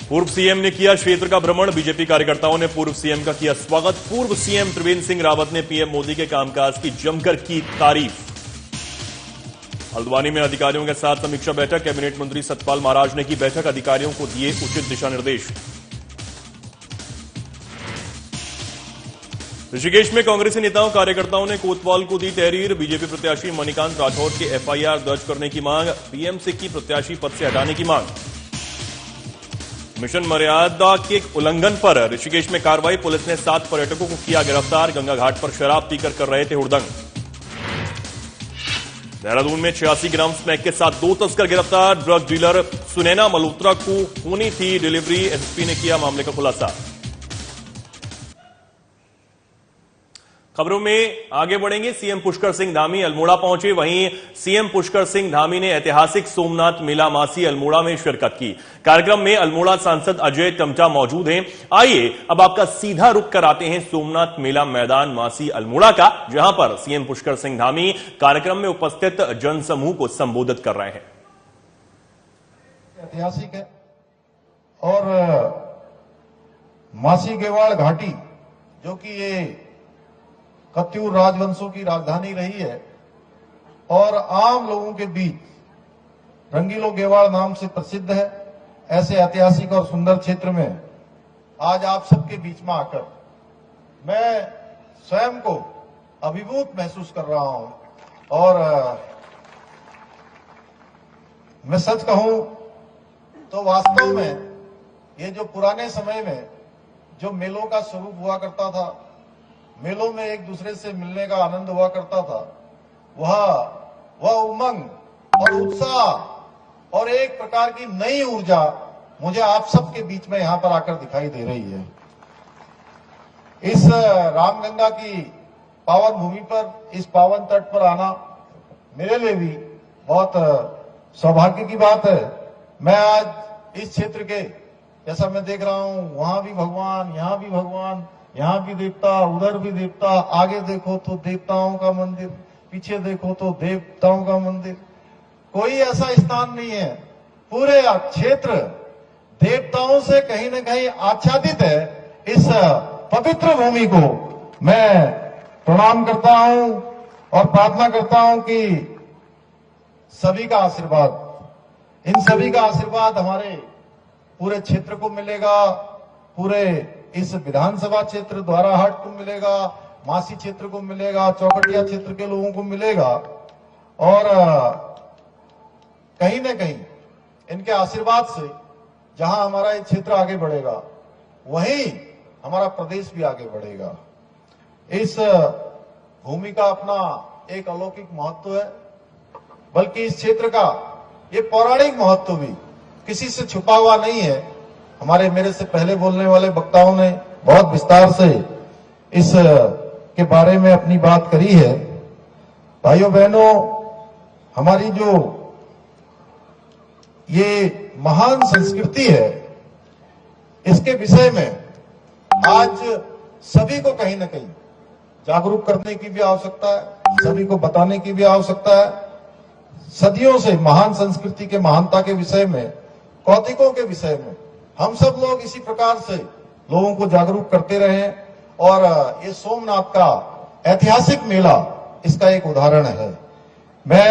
पूर्व सीएम ने किया क्षेत्र का भ्रमण। बीजेपी कार्यकर्ताओं ने पूर्व सीएम का किया स्वागत। पूर्व सीएम त्रिवेंद्र सिंह रावत ने पीएम मोदी के कामकाज की जमकर की तारीफ। हल्द्वानी में अधिकारियों के साथ समीक्षा बैठक। कैबिनेट मंत्री सतपाल महाराज ने की बैठक। अधिकारियों को दिए उचित दिशा निर्देश। ऋषिकेश में कांग्रेसी नेताओं कार्यकर्ताओं ने कोतवाल को दी तहरीर। बीजेपी प्रत्याशी मणिकांत राठौर के एफआईआर दर्ज करने की मांग। पीएम से की प्रत्याशी पद से हटाने की मांग। मिशन मर्यादा के उल्लंघन पर ऋषिकेश में कार्रवाई। पुलिस ने 7 पर्यटकों को किया गिरफ्तार। गंगा घाट पर शराब पीकर कर रहे थे हुड़दंग। देहरादून में 86 ग्राम स्मैक के साथ 2 तस्कर गिरफ्तार। ड्रग डीलर सुनैना मल्होत्रा को होनी थी डिलीवरी। एसपी ने किया मामले का खुलासा। खबरों में आगे बढ़ेंगे। सीएम पुष्कर सिंह धामी अल्मोड़ा पहुंचे। वहीं सीएम पुष्कर सिंह धामी ने ऐतिहासिक सोमनाथ मेला मासी अल्मोड़ा में शिरकत की। कार्यक्रम में अल्मोड़ा सांसद अजय टमटा मौजूद हैं। आइए अब आपका सीधा रुख कराते हैं सोमनाथ मेला मैदान मासी अल्मोड़ा का, जहां पर सीएम पुष्कर सिंह धामी कार्यक्रम में उपस्थित जनसमूह को संबोधित कर रहे हैं। ऐतिहासिक है और मासी गेवाड़ घाटी जो कि ये कत्यूर राजवंशों की राजधानी रही है और आम लोगों के बीच रंगीलो गेवाड़ नाम से प्रसिद्ध है, ऐसे ऐतिहासिक और सुंदर क्षेत्र में आज आप सबके बीच में आकर मैं स्वयं को अभिभूत महसूस कर रहा हूं। और मैं सच कहूं तो वास्तव में ये जो पुराने समय में जो मेलों का स्वरूप हुआ करता था, मेलों में एक दूसरे से मिलने का आनंद हुआ करता था, वह उमंग और उत्साह और एक प्रकार की नई ऊर्जा मुझे आप सबके बीच में यहां पर आकर दिखाई दे रही है। इस रामगंगा की पावन भूमि पर, इस पावन तट पर आना मेरे लिए भी बहुत सौभाग्य की बात है। मैं आज इस क्षेत्र के, जैसा मैं देख रहा हूं, वहां भी भगवान, यहां भी भगवान, यहां भी देवता, उधर भी देवता, आगे देखो तो देवताओं का मंदिर, पीछे देखो तो देवताओं का मंदिर। कोई ऐसा स्थान नहीं है, पूरे क्षेत्र देवताओं से कहीं न कहीं आच्छादित है। इस पवित्र भूमि को मैं प्रणाम करता हूं और प्रार्थना करता हूं कि सभी का आशीर्वाद, इन सभी का आशीर्वाद हमारे पूरे क्षेत्र को मिलेगा, पूरे इस विधानसभा क्षेत्र द्वाराहाट को मिलेगा, मासी क्षेत्र को मिलेगा, चौकटिया क्षेत्र के लोगों को मिलेगा। और कहीं न कहीं इनके आशीर्वाद से जहां हमारा ये क्षेत्र आगे बढ़ेगा, वहीं हमारा प्रदेश भी आगे बढ़ेगा। इस भूमि का अपना एक अलौकिक महत्व है, बल्कि इस क्षेत्र का ये पौराणिक महत्व भी किसी से छुपा हुआ नहीं है। हमारे मेरे से पहले बोलने वाले वक्ताओं ने बहुत विस्तार से इस के बारे में अपनी बात करी है। भाइयों बहनों, हमारी जो ये महान संस्कृति है, इसके विषय में आज सभी को कहीं न कहीं जागरूक करने की भी आवश्यकता है, सभी को बताने की भी आवश्यकता है। सदियों से महान संस्कृति के महानता के विषय में, कौतिकों के विषय में हम सब लोग इसी प्रकार से लोगों को जागरूक करते रहे और ये सोमनाथ का ऐतिहासिक मेला इसका एक उदाहरण है। मैं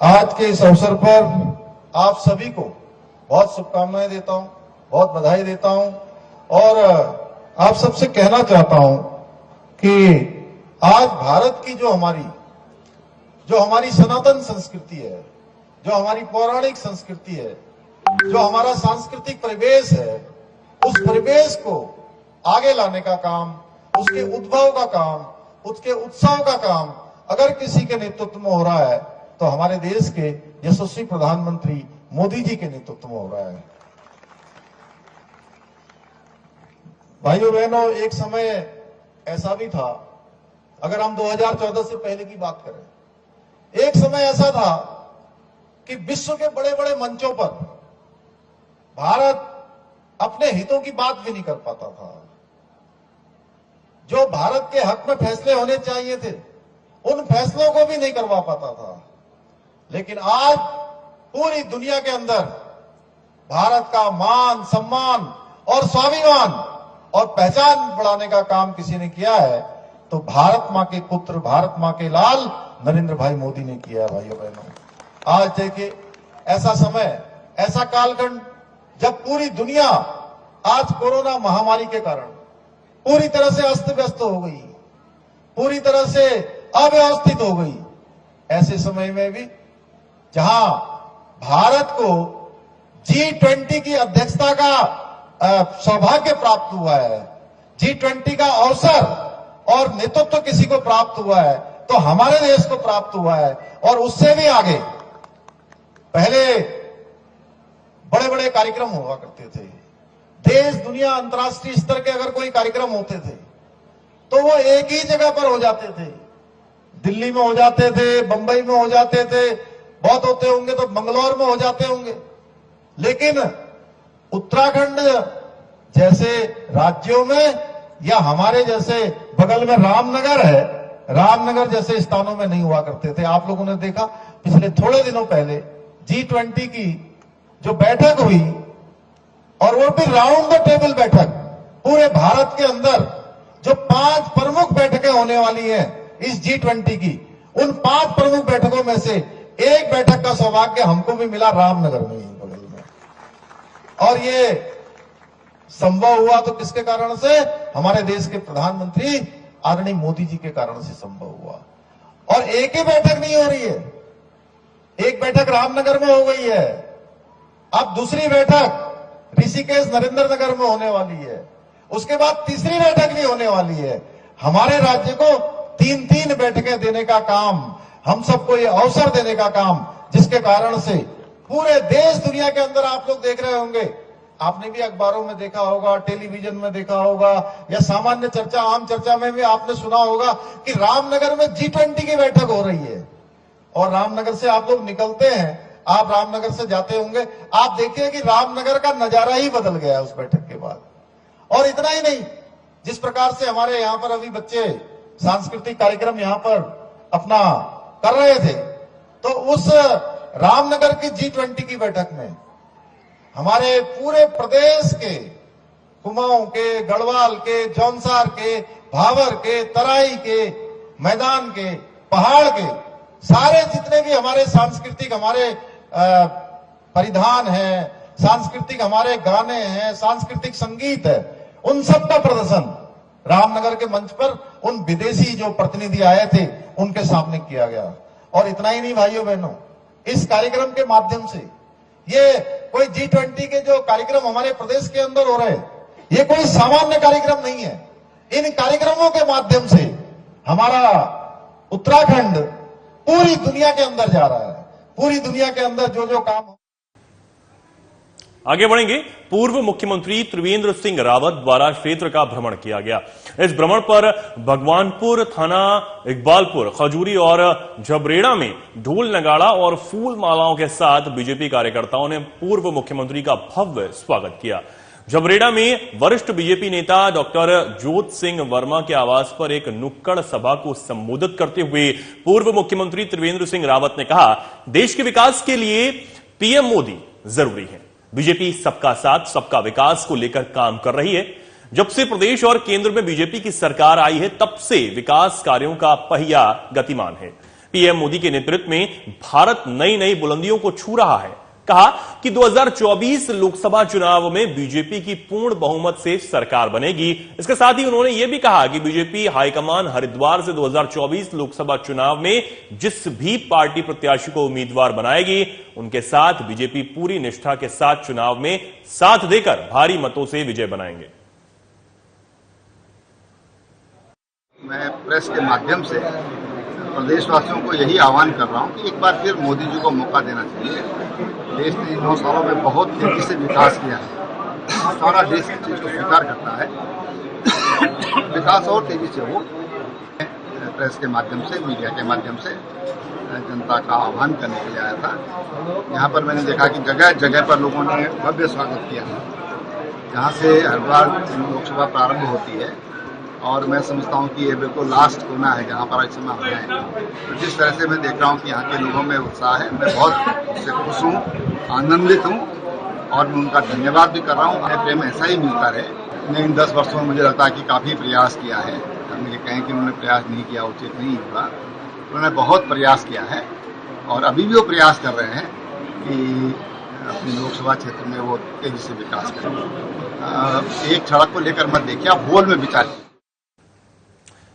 आज के इस अवसर पर आप सभी को बहुत शुभकामनाएं देता हूं, बहुत बधाई देता हूं और आप सबसे कहना चाहता हूं कि आज भारत की जो हमारी सनातन संस्कृति है, जो हमारी पौराणिक संस्कृति है, जो हमारा सांस्कृतिक परिवेश है, उस परिवेश को आगे लाने का काम, उसके उद्भव का काम, उसके उत्सव का काम अगर किसी के नेतृत्व में हो रहा है तो हमारे देश के यशस्वी प्रधानमंत्री मोदी जी के नेतृत्व में हो रहा है। भाइयों बहनों, एक समय ऐसा भी था, अगर हम 2014 से पहले की बात करें, एक समय ऐसा था कि विश्व के बड़े बड़े मंचों पर भारत अपने हितों की बात भी नहीं कर पाता था। जो भारत के हक में फैसले होने चाहिए थे, उन फैसलों को भी नहीं करवा पाता था। लेकिन आज पूरी दुनिया के अंदर भारत का मान सम्मान और स्वाभिमान और पहचान बढ़ाने का काम किसी ने किया है तो भारत मां के पुत्र, भारत मां के लाल नरेंद्र भाई मोदी ने किया है। भाइयों बहनों, आज देखिए ऐसा समय, ऐसा कालखंड जब पूरी दुनिया आज कोरोना महामारी के कारण पूरी तरह से अस्त व्यस्त हो गई, पूरी तरह से अव्यवस्थित हो गई, ऐसे समय में भी जहां भारत को G20 की अध्यक्षता का सौभाग्य प्राप्त हुआ है, G20 का अवसर और नेतृत्व किसी को प्राप्त हुआ है तो हमारे देश को प्राप्त हुआ है। और उससे भी आगे पहले बड़े बड़े कार्यक्रम हुआ करते थे, देश दुनिया अंतर्राष्ट्रीय स्तर के अगर कोई कार्यक्रम होते थे तो वो एक ही जगह पर हो जाते थे, दिल्ली में हो जाते थे, बंबई में हो जाते थे, बहुत होते होंगे तो मंगलौर में हो जाते होंगे। लेकिन उत्तराखंड जैसे राज्यों में या हमारे जैसे बगल में रामनगर है, रामनगर जैसे स्थानों में नहीं हुआ करते थे। आप लोगों ने देखा पिछले थोड़े दिनों पहले G20 की जो बैठक हुई और वो भी राउंड द टेबल बैठक, पूरे भारत के अंदर जो 5 प्रमुख बैठकें होने वाली हैं इस G20 की, उन 5 प्रमुख बैठकों में से एक बैठक का सौभाग्य हमको भी मिला रामनगर में ही बगल में। और ये संभव हुआ तो किसके कारण से? हमारे देश के प्रधानमंत्री आदरणीय मोदी जी के कारण से संभव हुआ। और एक ही बैठक नहीं हो रही है, एक बैठक रामनगर में हो गई है, अब दूसरी बैठक ऋषिकेश नरेंद्र नगर में होने वाली है, उसके बाद तीसरी बैठक भी होने वाली है। हमारे राज्य को 3-3 बैठकें देने का काम, हम सबको ये अवसर देने का काम, जिसके कारण से पूरे देश दुनिया के अंदर आप लोग देख रहे होंगे, आपने भी अखबारों में देखा होगा, टेलीविजन में देखा होगा या सामान्य चर्चा, आम चर्चा में भी आपने सुना होगा कि रामनगर में G20 की बैठक हो रही है। और रामनगर से आप लोग निकलते हैं, आप रामनगर से जाते होंगे, आप देखिए कि रामनगर का नजारा ही बदल गया उस बैठक के बाद। और इतना ही नहीं, जिस प्रकार से हमारे यहाँ पर अभी बच्चे सांस्कृतिक कार्यक्रम यहाँ पर अपना कर रहे थे, तो उस रामनगर की G20 की बैठक में हमारे पूरे प्रदेश के कुमाऊं के, गढ़वाल के, जौनसार के, भावर के, तराई के, मैदान के, पहाड़ के सारे जितने भी हमारे सांस्कृतिक हमारे परिधान है, सांस्कृतिक हमारे गाने हैं, सांस्कृतिक संगीत है, उन सब का प्रदर्शन रामनगर के मंच पर उन विदेशी जो प्रतिनिधि आए थे उनके सामने किया गया। और इतना ही नहीं भाइयों बहनों, इस कार्यक्रम के माध्यम से, ये कोई G20 के जो कार्यक्रम हमारे प्रदेश के अंदर हो रहे हैं, ये कोई सामान्य कार्यक्रम नहीं है। इन कार्यक्रमों के माध्यम से हमारा उत्तराखंड पूरी दुनिया के अंदर जा रहा है। पूरी दुनिया के अंदर जो जो काम आगे बढ़ेंगे। पूर्व मुख्यमंत्री त्रिवेंद्र सिंह रावत द्वारा क्षेत्र का भ्रमण किया गया। इस भ्रमण पर भगवानपुर थाना, इकबालपुर, खजूरी और झबरेड़ा में ढोल नगाड़ा और फूल मालाओं के साथ बीजेपी कार्यकर्ताओं ने पूर्व मुख्यमंत्री का भव्य स्वागत किया। झबरेड़ा में वरिष्ठ बीजेपी नेता डॉक्टर ज्योत सिंह वर्मा के आवास पर एक नुक्कड़ सभा को संबोधित करते हुए पूर्व मुख्यमंत्री त्रिवेंद्र सिंह रावत ने कहा, देश के विकास के लिए पीएम मोदी जरूरी है। बीजेपी सबका साथ सबका विकास को लेकर काम कर रही है। जब से प्रदेश और केंद्र में बीजेपी की सरकार आई है, तब से विकास कार्यों का पहिया गतिमान है। पीएम मोदी के नेतृत्व में भारत नई नई बुलंदियों को छू रहा है। कहा कि 2024 लोकसभा चुनाव में बीजेपी की पूर्ण बहुमत से सरकार बनेगी। इसके साथ ही उन्होंने यह भी कहा कि बीजेपी हाईकमान हरिद्वार से 2024 लोकसभा चुनाव में जिस भी पार्टी प्रत्याशी को उम्मीदवार बनाएगी, उनके साथ बीजेपी पूरी निष्ठा के साथ चुनाव में साथ देकर भारी मतों से विजय बनाएंगे। मैं प्रेस के माध्यम से प्रदेशवासियों को यही आह्वान कर रहा हूं कि एक बार फिर मोदी जी को मौका देना चाहिए। देश ने 9 सालों में बहुत तेजी से विकास किया है। सारा देश इस चीज को स्वीकार करता है, विकास और तेजी से हो। प्रेस के माध्यम से, मीडिया के माध्यम से जनता का आह्वान करने के लिए आया था। यहाँ पर मैंने देखा कि जगह जगह पर लोगों ने भव्य स्वागत किया। जहाँ से हरिद्वार लोकसभा प्रारंभ होती है और मैं समझता हूँ कि ये बिल्कुल लास्ट कोना है जहाँ पर इस समय हम हैं। तो जिस तरह से मैं देख रहा हूँ कि यहाँ के लोगों में उत्साह है, मैं बहुत उससे खुश हूँ, आनंदित हूँ। और मैं उनका धन्यवाद भी कर रहा हूँ। उन्हें प्रेम ऐसा ही मिलता रहे। उन्हें इन 10 वर्षों में मुझे लगता है कि काफ़ी प्रयास किया है। मुझे कहें कि उन्होंने प्रयास नहीं किया उचित नहीं होगा। उन्होंने बहुत प्रयास किया है और अभी भी वो प्रयास कर रहे हैं कि अपने लोकसभा क्षेत्र में वो तेजी से विकास करें। एक सड़क को लेकर मत देखिए, आप होल में विचार कीजिए।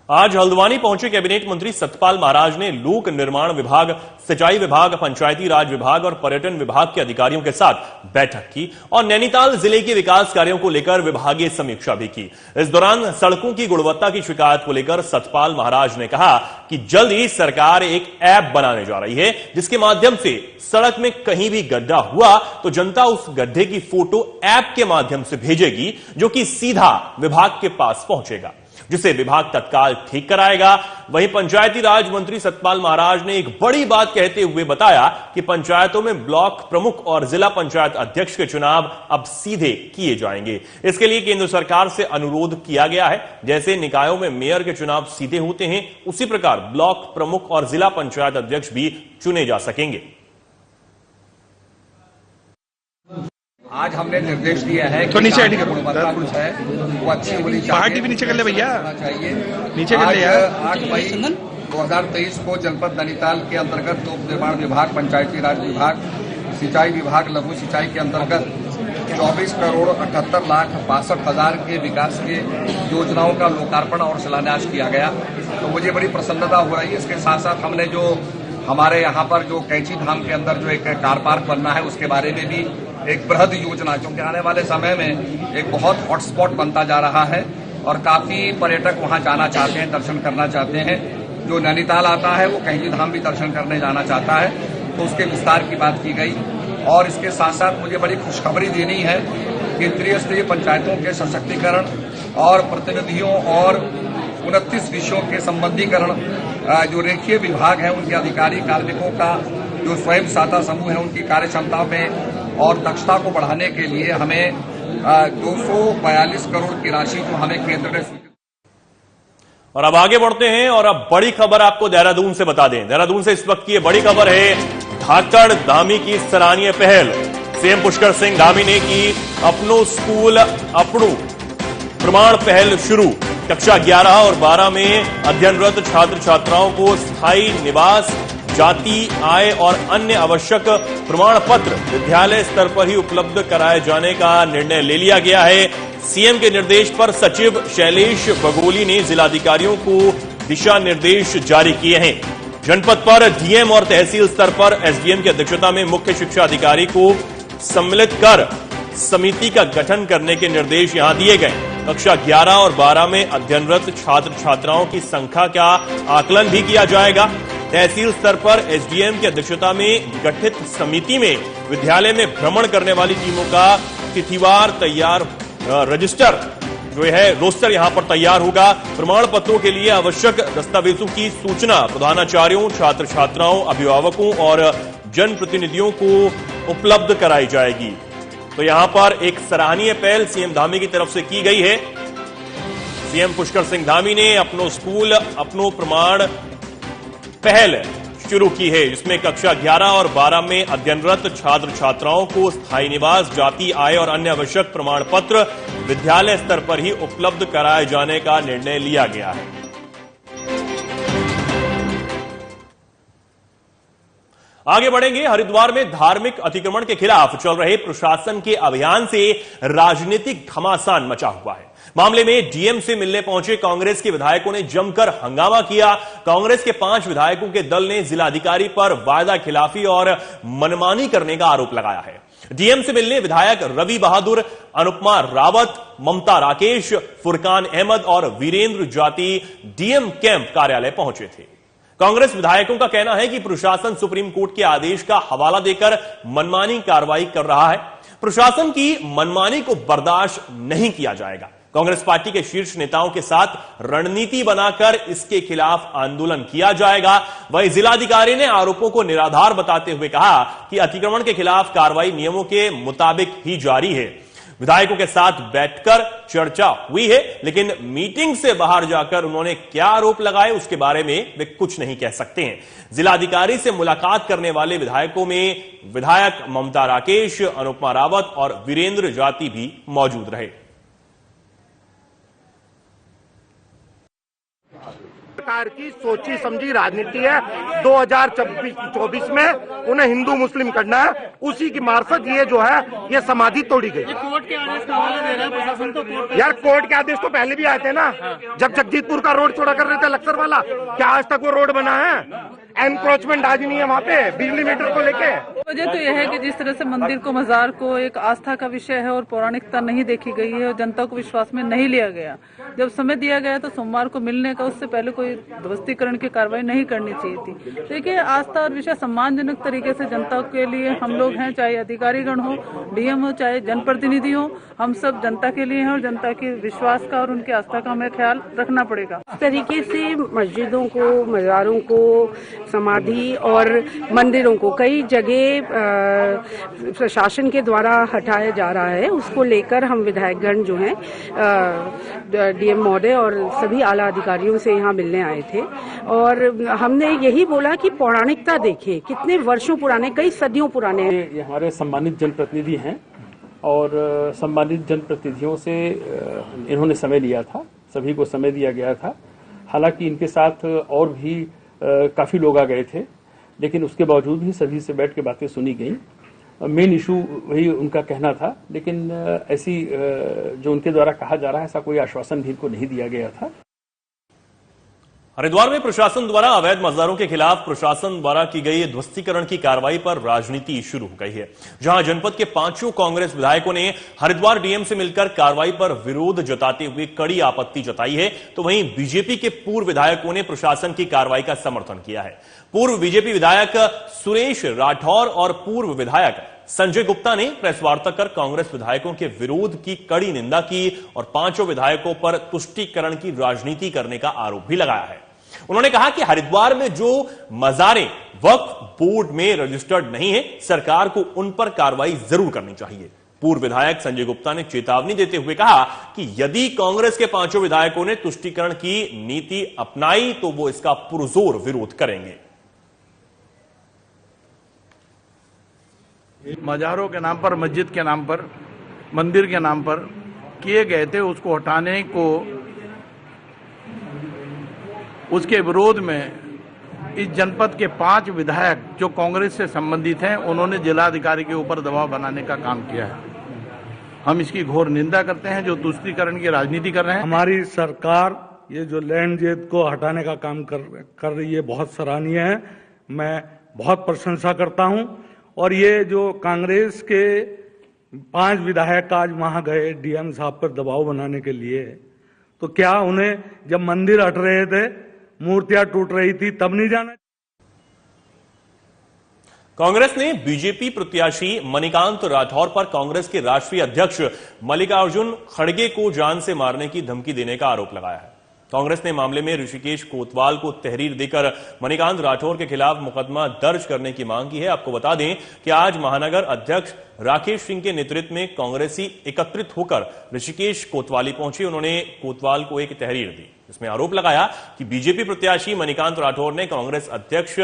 आज हल्द्वानी पहुंचे कैबिनेट मंत्री सतपाल महाराज ने लोक निर्माण विभाग, सिंचाई विभाग, पंचायती राज विभाग और पर्यटन विभाग के अधिकारियों के साथ बैठक की और नैनीताल जिले के विकास कार्यों को लेकर विभागीय समीक्षा भी की। इस दौरान सड़कों की गुणवत्ता की शिकायत को लेकर सतपाल महाराज ने कहा कि जल्द ही सरकार एक ऐप बनाने जा रही है, जिसके माध्यम से सड़क में कहीं भी गड्ढा हुआ तो जनता उस गड्ढे की फोटो ऐप के माध्यम से भेजेगी, जो कि सीधा विभाग के पास पहुंचेगा, जिसे विभाग तत्काल ठीक कराएगा। वहीं पंचायती राज मंत्री सतपाल महाराज ने एक बड़ी बात कहते हुए बताया कि पंचायतों में ब्लॉक प्रमुख और जिला पंचायत अध्यक्ष के चुनाव अब सीधे किए जाएंगे। इसके लिए केंद्र सरकार से अनुरोध किया गया है। जैसे निकायों में मेयर के चुनाव सीधे होते हैं, उसी प्रकार ब्लॉक प्रमुख और जिला पंचायत अध्यक्ष भी चुने जा सकेंगे। आज हमने निर्देश दिया है कि नीचे गुणवत्ता कुछ है वो अच्छी होनी चाहिए। पार्टी भी नीचे कर ले भैया, चाहिए नीचे कर ले यार। 8 मई 2023 को जनपद नैनीताल के अंतर्गत लोक निर्माण विभाग, पंचायती राज विभाग, सिंचाई विभाग, लघु सिंचाई के अंतर्गत 24,78,62,000 के विकास के योजनाओं का लोकार्पण और शिलान्यास किया गया। तो मुझे बड़ी प्रसन्नता हो रही है। इसके साथ साथ हमने जो हमारे यहाँ पर जो कैंची धाम के अंदर जो एक कार पार्क बनना है, उसके बारे में भी एक बृहद योजना, क्योंकि आने वाले समय में एक बहुत हॉटस्पॉट बनता जा रहा है और काफी पर्यटक वहां जाना चाहते हैं, दर्शन करना चाहते हैं। जो नैनीताल आता है वो कैंची धाम भी दर्शन करने जाना चाहता है, तो उसके विस्तार की बात की गई। और इसके साथ साथ मुझे बड़ी खुशखबरी देनी है कि त्रिस्तरीय पंचायतों के सशक्तिकरण और प्रतिनिधियों और 29 विषयों के संबंधीकरण, जो रेखीय विभाग है उनके अधिकारी कार्मिकों का जो स्वयं सहायता समूह है उनकी कार्य क्षमता में और दक्षता को बढ़ाने के लिए हमें 242 करोड़ की राशि जो हमें केंद्र ने स्वीकृत। और अब आगे बढ़ते हैं और अब बड़ी खबर आपको देहरादून से बता दें। देहरादून से इस वक्त की बड़ी खबर है धाकड़ धामी की सराहनीय पहल। सीएम पुष्कर सिंह धामी ने की अपनो स्कूल अपनू प्रमाण पहल शुरू। कक्षा 11 और 12 में अध्ययनरत छात्र छात्राओं को स्थायी निवास, जाति, आय और अन्य आवश्यक प्रमाण पत्र विद्यालय स्तर पर ही उपलब्ध कराए जाने का निर्णय ले लिया गया है। सीएम के निर्देश पर सचिव शैलेश बगोली ने जिलाधिकारियों को दिशा निर्देश जारी किए हैं। जनपद पर डीएम और तहसील स्तर पर एसडीएम की अध्यक्षता में मुख्य शिक्षा अधिकारी को सम्मिलित कर समिति का गठन करने के निर्देश यहां दिए गए। कक्षा 11 और 12 में अध्ययनरत छात्र छात्राओं की संख्या का आकलन भी किया जाएगा। तहसील स्तर पर एसडीएम की अध्यक्षता में गठित समिति में विद्यालय में भ्रमण करने वाली टीमों का तिथिवार तैयार रजिस्टर जो है रोस्टर यहां पर तैयार होगा। प्रमाण पत्रों के लिए आवश्यक दस्तावेजों की सूचना प्रधानाचार्यों, छात्र छात्राओं, अभिभावकों और जनप्रतिनिधियों को उपलब्ध कराई जाएगी। तो यहां पर एक सराहनीय पहल सीएम धामी की तरफ से की गई है। सीएम पुष्कर सिंह धामी ने अपनो स्कूल अपनो प्रमाण पहल शुरू की है, जिसमें कक्षा 11 और 12 में अध्ययनरत छात्र छात्राओं को स्थायी निवास, जाति, आय और अन्य आवश्यक प्रमाण पत्र विद्यालय स्तर पर ही उपलब्ध कराए जाने का निर्णय लिया गया है। आगे बढ़ेंगे। हरिद्वार में धार्मिक अतिक्रमण के खिलाफ चल रहे प्रशासन के अभियान से राजनीतिक घमासान मचा हुआ है। मामले में डीएम से मिलने पहुंचे कांग्रेस के विधायकों ने जमकर हंगामा किया। कांग्रेस के 5 विधायकों के दल ने जिलाधिकारी पर वायदा खिलाफी और मनमानी करने का आरोप लगाया है। डीएम से मिलने विधायक रवि बहादुर, अनुपमा रावत, ममता राकेश, फुरकान अहमद और वीरेंद्र जाति डीएम कैंप कार्यालय पहुंचे थे। कांग्रेस विधायकों का कहना है कि प्रशासन सुप्रीम कोर्ट के आदेश का हवाला देकर मनमानी कार्रवाई कर रहा है। प्रशासन की मनमानी को बर्दाश्त नहीं किया जाएगा। कांग्रेस पार्टी के शीर्ष नेताओं के साथ रणनीति बनाकर इसके खिलाफ आंदोलन किया जाएगा। वहीं जिलाधिकारी ने आरोपों को निराधार बताते हुए कहा कि अतिक्रमण के खिलाफ कार्रवाई नियमों के मुताबिक ही जारी है। विधायकों के साथ बैठकर चर्चा हुई है, लेकिन मीटिंग से बाहर जाकर उन्होंने क्या आरोप लगाए उसके बारे में वे कुछ नहीं कह सकते हैं। जिलाधिकारी से मुलाकात करने वाले विधायकों में विधायक ममता राकेश, अनुपमा रावत और वीरेंद्र जाति भी मौजूद रहे। सरकार की सोची समझी राजनीति है। 2024 में उन्हें हिंदू मुस्लिम करना है, उसी की मार्फत ये जो है ये समाधि तोड़ी गई। कोर्ट के आदेश का हवाला दे रहा है प्रशासन तो कोर्ट यार कोर्ट के आदेश तो पहले भी आए थे ना, जब जगजीतपुर का रोड छोड़ा कर रहे थे लक्सर वाला, क्या आज तक वो रोड बना है? एनक्रोचमेंट आज नहीं है वहाँ पे बिजली मीटर को लेके। वजह तो यह है कि जिस तरह से मंदिर को, मजार को एक आस्था का विषय है और पौराणिकता नहीं देखी गई है और जनता को विश्वास में नहीं लिया गया। जब समय दिया गया तो सोमवार को मिलने का, उससे पहले कोई ध्वस्तीकरण की कार्रवाई नहीं करनी चाहिए थी। देखिए, आस्था और विषय सम्मानजनक तरीके से जनता के लिए हम लोग हैं, चाहे अधिकारीगण हो, डीएम हो, चाहे जनप्रतिनिधि हो, हम सब जनता के लिए हैं और जनता के विश्वास का और उनकी आस्था का हमें ख्याल रखना पड़ेगा। इस तरीके से मस्जिदों को, मज़ारों को, समाधि और मंदिरों को कई जगह प्रशासन के द्वारा हटाया जा रहा है, उसको लेकर हम विधायकगण जो हैं डीएम महोदय और सभी आला अधिकारियों से यहाँ मिलने आए थे और हमने यही बोला कि पौराणिकता देखें, कितने वर्षों पुराने, कई सदियों पुराने हैं। ये हमारे सम्मानित जनप्रतिनिधि हैं और सम्मानित जनप्रतिनिधियों से इन्होंने समय लिया था, सभी को समय दिया गया था। हालांकि इनके साथ और भी काफी लोग आ गए थे, लेकिन उसके बावजूद भी सभी से बैठ के बातें सुनी गई। मेन इशू वही उनका कहना था, लेकिन ऐसी जो उनके द्वारा कहा जा रहा है ऐसा कोई आश्वासन भी इनको नहीं दिया गया था। हरिद्वार में प्रशासन द्वारा अवैध मज़ारों के खिलाफ प्रशासन द्वारा की गई ध्वस्तीकरण की कार्रवाई पर राजनीति शुरू हो गई है, जहां जनपद के 5 कांग्रेस विधायकों ने हरिद्वार डीएम से मिलकर कार्रवाई पर विरोध जताते हुए कड़ी आपत्ति जताई है, तो वहीं बीजेपी के पूर्व विधायकों ने प्रशासन की कार्रवाई का समर्थन किया है। पूर्व बीजेपी विधायक सुरेश राठौर और पूर्व विधायक संजय गुप्ता ने प्रेस वार्ता कर कांग्रेस विधायकों के विरोध की कड़ी निंदा की और 5 विधायकों पर तुष्टीकरण की राजनीति करने का आरोप भी लगाया है। उन्होंने कहा कि हरिद्वार में जो मज़ारें वक्फ बोर्ड में रजिस्टर्ड नहीं है, सरकार को उन पर कार्रवाई जरूर करनी चाहिए। पूर्व विधायक संजय गुप्ता ने चेतावनी देते हुए कहा कि यदि कांग्रेस के 5 विधायकों ने तुष्टीकरण की नीति अपनाई तो वो इसका पुरजोर विरोध करेंगे। मज़ारों के नाम पर, मस्जिद के नाम पर, मंदिर के नाम पर किए गए थे, उसको हटाने को, उसके विरोध में इस जनपद के 5 विधायक जो कांग्रेस से संबंधित हैं, उन्होंने जिलाधिकारी के ऊपर दबाव बनाने का काम किया है। हम इसकी घोर निंदा करते हैं, जो तुष्टीकरण की राजनीति कर रहे हैं। हमारी सरकार ये जो लैंड जेद को हटाने का काम कर रही है, बहुत सराहनीय है, मैं बहुत प्रशंसा करता हूं। और ये जो कांग्रेस के 5 विधायक आज वहां गए डीएम साहब पर दबाव बनाने के लिए, तो क्या उन्हें जब मंदिर हट रहे थे, मूर्तियां टूट रही थी, तब नहीं जाना? कांग्रेस ने बीजेपी प्रत्याशी मणिकांत राठौर पर कांग्रेस के राष्ट्रीय अध्यक्ष मल्लिकार्जुन खड़गे को जान से मारने की धमकी देने का आरोप लगाया है। कांग्रेस ने मामले में ऋषिकेश कोतवाल को तहरीर देकर मणिकांत राठौर के खिलाफ मुकदमा दर्ज करने की मांग की है। आपको बता दें कि आज महानगर अध्यक्ष राकेश सिंह के नेतृत्व में कांग्रेसी एकत्रित होकर ऋषिकेश कोतवाली पहुंचे। उन्होंने कोतवाल को एक तहरीर दी, इसमें आरोप लगाया कि बीजेपी प्रत्याशी मणिकांत राठौर ने कांग्रेस अध्यक्ष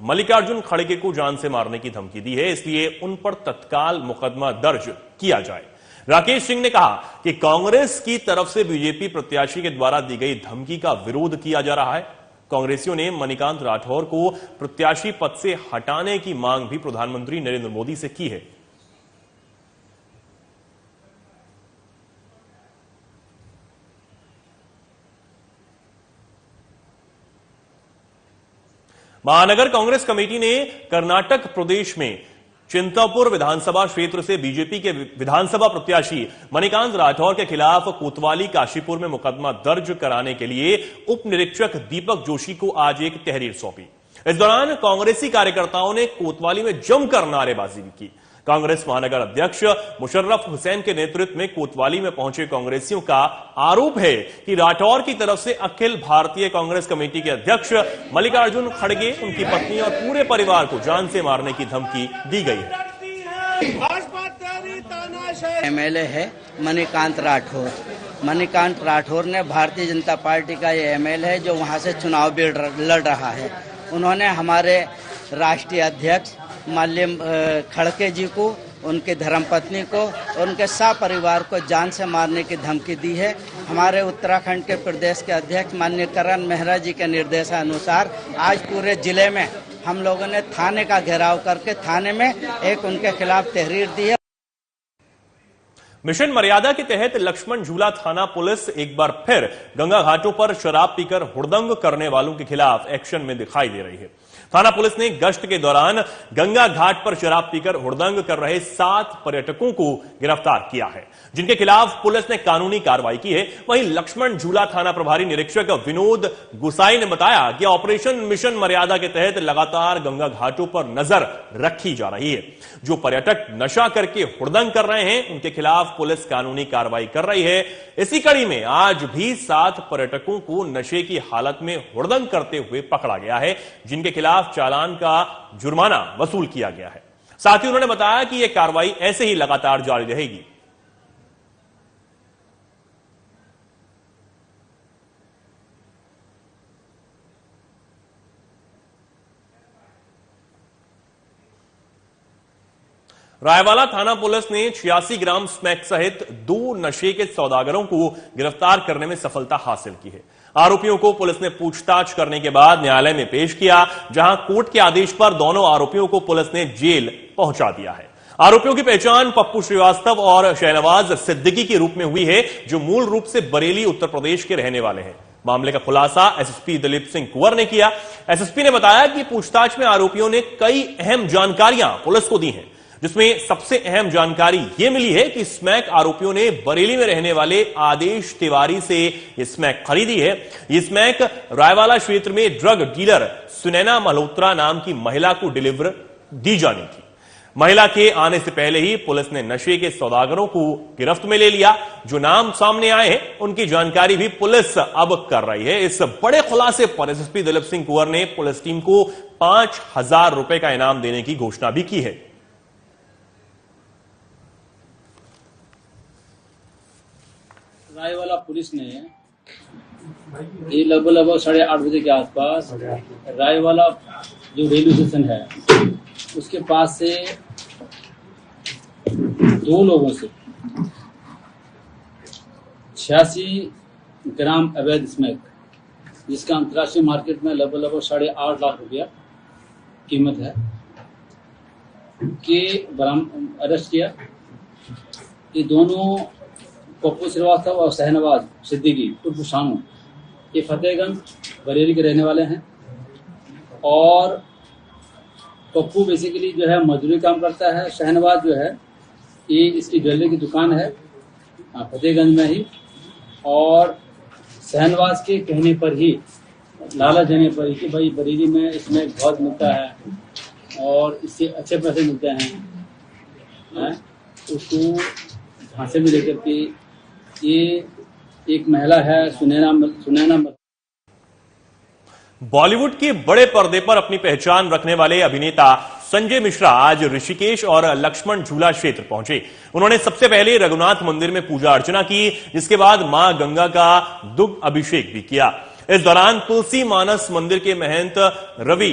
मल्लिकार्जुन खड़गे को जान से मारने की धमकी दी है, इसलिए उन पर तत्काल मुकदमा दर्ज किया जाए। राकेश सिंह ने कहा कि कांग्रेस की तरफ से बीजेपी प्रत्याशी के द्वारा दी गई धमकी का विरोध किया जा रहा है। कांग्रेसियों ने मणिकांत राठौर को प्रत्याशी पद से हटाने की मांग भी प्रधानमंत्री नरेंद्र मोदी से की है। महानगर कांग्रेस कमेटी ने कर्नाटक प्रदेश में चिंतापुर विधानसभा क्षेत्र से बीजेपी के विधानसभा प्रत्याशी मणिकांत राठौर के खिलाफ कोतवाली काशीपुर में मुकदमा दर्ज कराने के लिए उप निरीक्षक दीपक जोशी को आज एक तहरीर सौंपी। इस दौरान कांग्रेसी कार्यकर्ताओं ने कोतवाली में जमकर नारेबाजी भी की। कांग्रेस महानगर अध्यक्ष मुशर्रफ हुसैन के नेतृत्व में कोतवाली में पहुंचे कांग्रेसियों का आरोप है कि राठौर की तरफ से अखिल भारतीय कांग्रेस कमेटी के अध्यक्ष मल्लिकार्जुन खड़गे, उनकी पत्नी और पूरे परिवार को जान से मारने की धमकी दी गई है। एमएलए है मणिकांत राठौर। मणिकांत राठौर ने भारतीय जनता पार्टी का ये एमएलए है जो वहाँ से चुनाव भी लड़ रहा है। उन्होंने हमारे राष्ट्रीय अध्यक्ष माल्यम खड़के जी को, उनके धर्मपत्नी को और उनके परिवार को जान से मारने की धमकी दी है। हमारे उत्तराखंड के प्रदेश के अध्यक्ष माननीय करण मेहरा जी के निर्देशानुसार आज पूरे जिले में हम लोगों ने थाने का घेराव करके थाने में एक उनके खिलाफ तहरीर दी है। मिशन मर्यादा के तहत लक्ष्मण झूला थाना पुलिस एक बार फिर गंगा घाटों पर शराब पीकर हुड़दंग करने वालों के खिलाफ एक्शन में दिखाई दे रही है। थाना पुलिस ने गश्त के दौरान गंगा घाट पर शराब पीकर हुड़दंग कर रहे 7 पर्यटकों को गिरफ्तार किया है, जिनके खिलाफ पुलिस ने कानूनी कार्रवाई की है। वहीं लक्ष्मण झूला थाना प्रभारी निरीक्षक विनोद गुसाई ने बताया कि ऑपरेशन मिशन मर्यादा के तहत लगातार गंगा घाटों पर नजर रखी जा रही है। जो पर्यटक नशा करके हुड़दंग कर रहे हैं उनके खिलाफ पुलिस कानूनी कार्रवाई कर रही है। इसी कड़ी में आज भी 7 पर्यटकों को नशे की हालत में हुड़दंग करते हुए पकड़ा गया है, जिनके खिलाफ चालान का जुर्माना वसूल किया गया है। साथ ही उन्होंने बताया कि यह कार्रवाई ऐसे ही लगातार जारी रहेगी। रायवाला थाना पुलिस ने 86 ग्राम स्मैक सहित 2 नशे के सौदागरों को गिरफ्तार करने में सफलता हासिल की है। आरोपियों को पुलिस ने पूछताछ करने के बाद न्यायालय में पेश किया, जहां कोर्ट के आदेश पर दोनों आरोपियों को पुलिस ने जेल पहुंचा दिया है। आरोपियों की पहचान पप्पू श्रीवास्तव और शहनवाज सिद्दीकी के रूप में हुई है, जो मूल रूप से बरेली उत्तर प्रदेश के रहने वाले हैं। मामले का खुलासा एसएसपी दिलीप सिंह कुंवर ने किया। एसएसपी ने बताया कि पूछताछ में आरोपियों ने कई अहम जानकारियां पुलिस को दी हैं, जिसमें सबसे अहम जानकारी यह मिली है कि स्मैक आरोपियों ने बरेली में रहने वाले आदेश तिवारी से यह स्मैक खरीदी है। यह स्मैक रायवाला क्षेत्र में ड्रग डीलर सुनैना मल्होत्रा नाम की महिला को डिलीवर दी जानी थी। महिला के आने से पहले ही पुलिस ने नशे के सौदागरों को गिरफ्त में ले लिया। जो नाम सामने आए हैं उनकी जानकारी भी पुलिस अब कर रही है। इस बड़े खुलासे पर एसएसपी दिलीप सिंह कुंवर ने पुलिस टीम को 5,000 रुपए का इनाम देने की घोषणा भी की है। रायवाला पुलिस ने ये लगभग 8:30 बजे के आसपास रायवाला जो रेलवे स्टेशन है उसके पास से 2 लोगों से 86 ग्राम अवैध स्मैक, जिसका अंतर्राष्ट्रीय मार्केट में लगभग 8.5 लाख रुपया कीमत है, के अरेस्ट किया। ये दोनों पप्पू श्रीवास्तव और शहनवाज सिद्दीकी उर्फ शानू, ये फतेहगंज बरेली के रहने वाले हैं। और पप्पू बेसिकली जो है मजदूरी काम करता है। शहनवाज जो है ये इसकी ज्वेलरी की दुकान है फतेहगंज में ही, और शहनवाज के कहने पर ही, लालच देने पर ही कि भाई बरेली में इसमें बहुत मिलता है और इससे अच्छे पैसे मिलते हैं, उसको झांसे में लेकर के ये एक महिला है सुनैना। बॉलीवुड के बड़े पर्दे पर अपनी पहचान रखने वाले अभिनेता संजय मिश्रा आज ऋषिकेश और लक्ष्मण झूला क्षेत्र पहुंचे। उन्होंने सबसे पहले रघुनाथ मंदिर में पूजा अर्चना की, जिसके बाद मां गंगा का दुग्ध अभिषेक भी किया। इस दौरान तुलसी मानस मंदिर के महंत रवि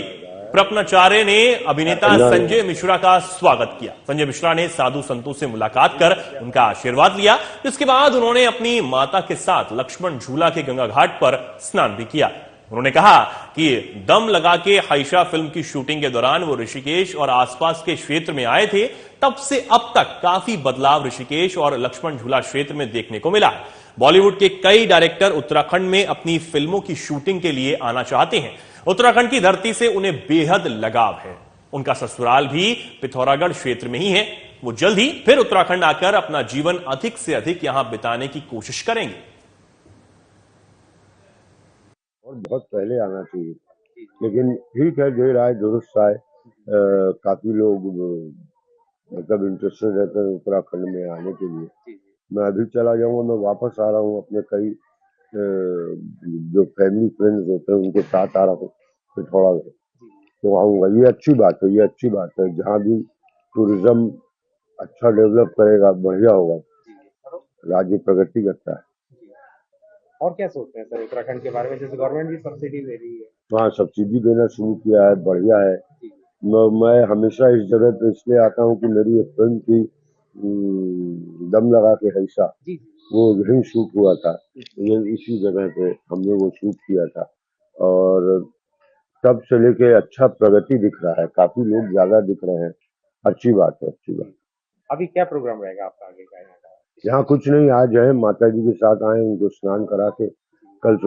प्रपनाचार्य ने अभिनेता संजय मिश्रा का स्वागत किया। संजय मिश्रा ने साधु संतों से मुलाकात कर उनका आशीर्वाद लिया। इसके बाद उन्होंने अपनी माता के साथ लक्ष्मण झूला के गंगा घाट पर स्नान भी किया। उन्होंने कहा कि दम लगा के हाइशा फिल्म की शूटिंग के दौरान वो ऋषिकेश और आसपास के क्षेत्र में आए थे। तब से अब तक काफी बदलाव ऋषिकेश और लक्ष्मण झूला क्षेत्र में देखने को मिला है। बॉलीवुड के कई डायरेक्टर उत्तराखंड में अपनी फिल्मों की शूटिंग के लिए आना चाहते हैं। उत्तराखंड की धरती से उन्हें बेहद लगाव है। उनका ससुराल भी पिथौरागढ़ क्षेत्र में ही है। वो जल्द ही फिर उत्तराखंड आकर अपना जीवन अधिक से अधिक यहां बिताने की कोशिश करेंगे। और बहुत पहले आना चाहिए, लेकिन ठीक है, देर आए दुरुस्त आए। काफी लोग मतलब इंटरेस्टेड रहते हैं उत्तराखंड में आने के लिए। मैं अभी चला जाऊंगा, मैं वापस आ रहा हूँ, अपने कई जो फैमिली फ्रेंड्स होते हैं उनके साथ आ रहा हूँ पिथौरागढ़, तो आऊंगा। ये अच्छी बात है, ये अच्छी बात है। जहाँ भी टूरिज्म अच्छा डेवलप करेगा, बढ़िया होगा, राज्य प्रगति करता है। और क्या सोचते हैं सर उत्तराखंड के बारे में, जैसे गवर्नमेंट भी सब्सिडी दे रही है? हाँ, सब्सिडी देना शुरू किया है, बढ़िया है। मैं हमेशा इस जगह पे इसलिए आता हूँ कि मेरी एक फिल्म की दम लगा के हैसा, वो यहीं शूट हुआ था, ये इसी जगह पे हमने वो शूट किया था, और तब से लेके अच्छा प्रगति दिख रहा है, काफी लोग ज्यादा दिख रहे हैं, अच्छी बात है, अच्छी बात। अभी क्या प्रोग्राम रहेगा आपका आगे का यहाँ का? यहाँ कुछ नहीं, आज है माता जी के साथ आए, उनको स्नान करा के